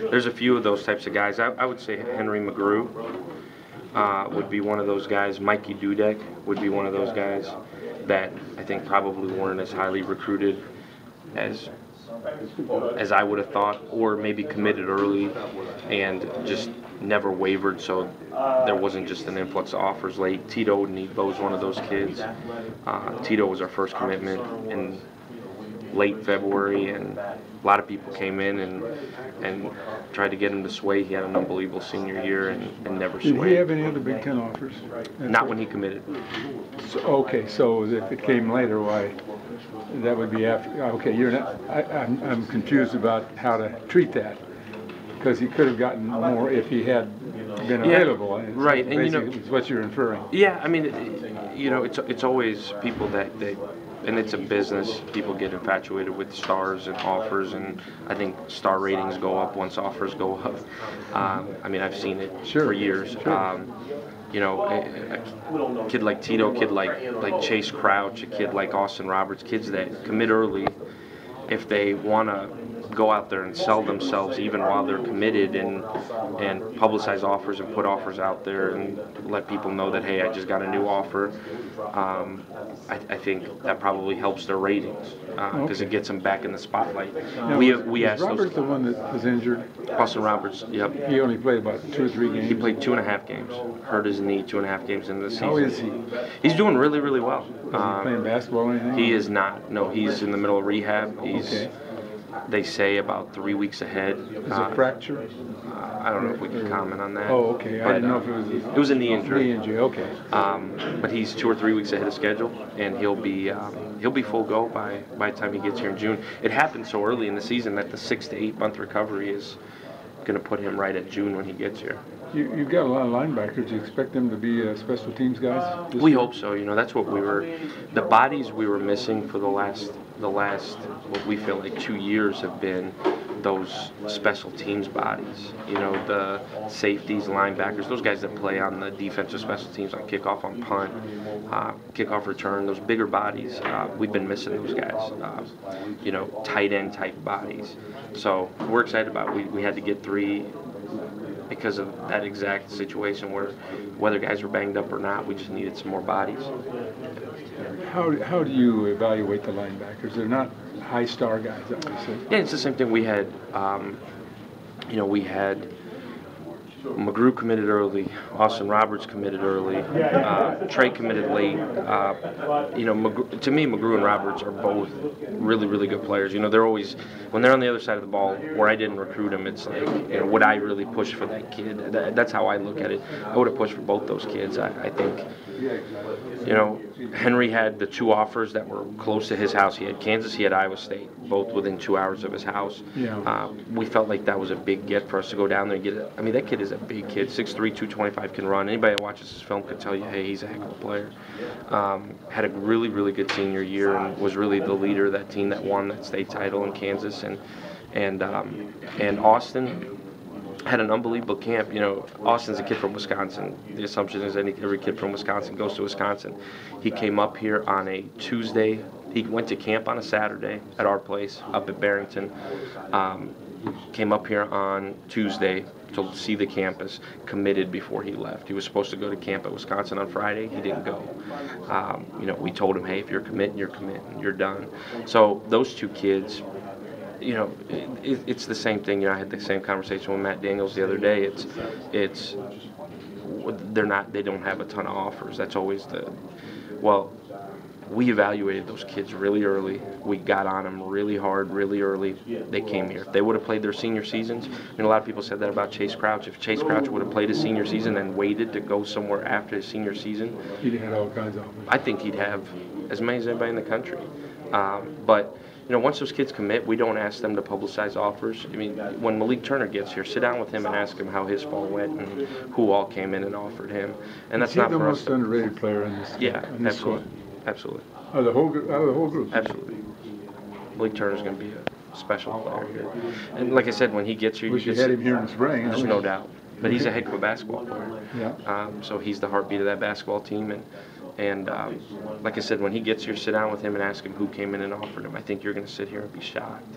there's a few of those types of guys. I would say Henry McGrew would be one of those guys. Mikey Dudek would be one of those guys that I think probably weren't as highly recruited as I would have thought, or maybe committed early and just never wavered, so there wasn't just an influx of offers late. Tito Nebo was one of those kids. Tito was our first commitment in late February, and a lot of people came in and tried to get him to sway. He had an unbelievable senior year and never swayed. Did he have any other Big Ten offers? Not when he committed. So, okay, so if it came later, why? That would be after. Okay, you're not. I'm confused about how to treat that, because he could have gotten more if he had been available. Yeah, right, and you know, it's what you're inferring. Yeah, I mean, you know, it's always people that and it's a business. People get infatuated with stars and offers, and I think star ratings go up once offers go up. I mean, I've seen it for years. Sure. You know, a kid like Tito, a kid like Chase Crouch, a kid like Austin Roberts, kids that commit early, if they want to go out there and sell themselves even while they're committed and publicize offers and put offers out there and let people know that, hey, I just got a new offer. I think that probably helps their ratings because it gets them back in the spotlight. Now, we asked Robert the one that was injured? Austin Roberts, yep. He only played about 2 or 3 games? He played 2.5 games. Hurt his knee 2.5 games into the season. How is he? He's doing really, really well. Is he playing basketball or anything? He is not. No, he's in the middle of rehab. He's, they say, about 3 weeks ahead. Is it fracture? I don't know if we can comment on that. Oh, okay. I didn't know if it was a knee injury. Knee injury, okay. But he's 2 or 3 weeks ahead of schedule, and he'll be full go by the time he gets here in June. It happened so early in the season that the 6 to 8 month recovery is going to put him right at June when he gets here. You've got a lot of linebackers. Do you expect them to be special teams guys? We hope so. You know, that's what the bodies we were missing for the last what we feel like 2 years have been those special teams bodies. You know, the safeties, linebackers, those guys that play on the defensive special teams on kickoff, on punt, kickoff return, those bigger bodies. We've been missing those guys. You know, tight end type bodies. So we're excited about it. We had to get 3 because of that exact situation where whether guys were banged up or not, we just needed some more bodies. How do you evaluate the linebackers? They're not high star guys, obviously. Yeah, it's the same thing. We had, you know, we had McGrew committed early, Austin Roberts committed early, Trey committed late. You know, to me, McGrew and Roberts are both really, really good players. You know, they're always, when they're on the other side of the ball, where I didn't recruit them, it's like, you know, would I really push for that kid? That's how I look at it. I would have pushed for both those kids. I think, you know, Henry had the 2 offers that were close to his house. He had Kansas, he had Iowa State, both within 2 hours of his house. Yeah. We felt like that was a big get for us to go down there and get it. I mean, that kid is a big kid, 6'3", 225, can run. Anybody that watches his film could tell you, hey, he's a heck of a player. Had a really, really good senior year and was really the leader of that team that won that state title in Kansas. And Austin had an unbelievable camp. You know, Austin's a kid from Wisconsin. The assumption is every kid from Wisconsin goes to Wisconsin. He came up here on a Tuesday. He went to camp on a Saturday at our place up at Barrington. Came up here on Tuesday to see the campus, committed before he left. He was supposed to go to camp at Wisconsin on Friday. He didn't go. You know, we told him, hey, if you're committing, you're committing. You're done. So those 2 kids, you know, it's the same thing. You know, I had the same conversation with Matt Daniels the other day. They don't have a ton of offers. That's always we evaluated those kids really early. We got on them really hard, really early. They came here. If they would have played their senior seasons, a lot of people said that about Chase Crouch. If Chase Crouch would have played his senior season and waited to go somewhere after his senior season, he'd have all kinds of offers. I think he'd have as many as anybody in the country. But you know, once those kids commit, we don't ask them to publicize offers. I mean, when Malik Turner gets here, sit down with him and ask him how his fall went and who all came in and offered him. And that's not for us. He's the most underrated player in this. Yeah, in this absolutely. squad. Absolutely. Out of the whole group. Absolutely. Malik Turner's going to be a special player here. And like I said, when he gets here, Wish you had him here in the spring. There's no doubt. But he's a heck of a basketball player. Yeah. So he's the heartbeat of that basketball team. And like I said, when he gets here, sit down with him and ask him who came in and offered him. I think you're going to sit here and be shocked.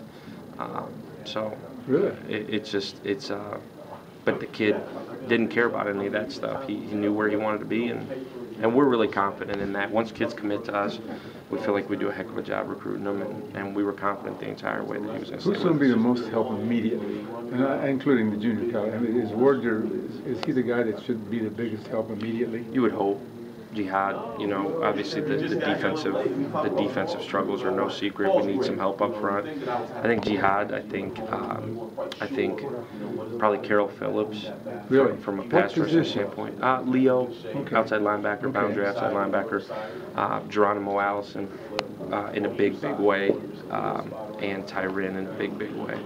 So Really? but the kid didn't care about any of that stuff. He knew where he wanted to be, and we're really confident in that. Once kids commit to us, we feel like we do a heck of a job recruiting them, and we were confident the entire way that he was going to stay with us. Who's going to be the most help immediately, including the junior college? I mean, is he the guy that should be the biggest help immediately? You would hope. Jihad, you know, obviously the defensive struggles are no secret. We need some help up front. I think Jihad. I think probably Carroll Phillips. Really? From a pass rushing standpoint. Leo, okay. Outside linebacker, Okay. boundary outside linebacker. Geronimo Allison in a big way, and Tyrin in a big way.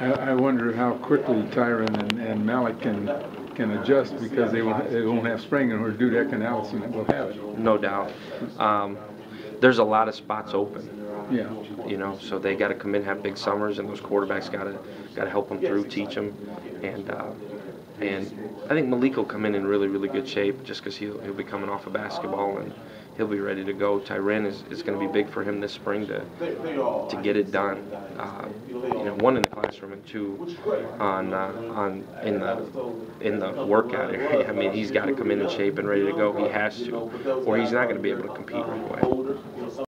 I wonder how quickly Tyron and Malik can adjust, because they won't have Springer or Dudek and Allison that will have it. No doubt. There's a lot of spots open. Yeah. You know, so they got to come in, have big summers, and those quarterbacks got to help them through, teach them, and I think Malik will come in really good shape, just because he'll be coming off of basketball and he'll be ready to go. Tyrin is going to be big for him this spring to get it done. You know, one in the classroom and two in the workout area. I mean, he's got to come in shape and ready to go. He has to, or he's not going to be able to compete right away.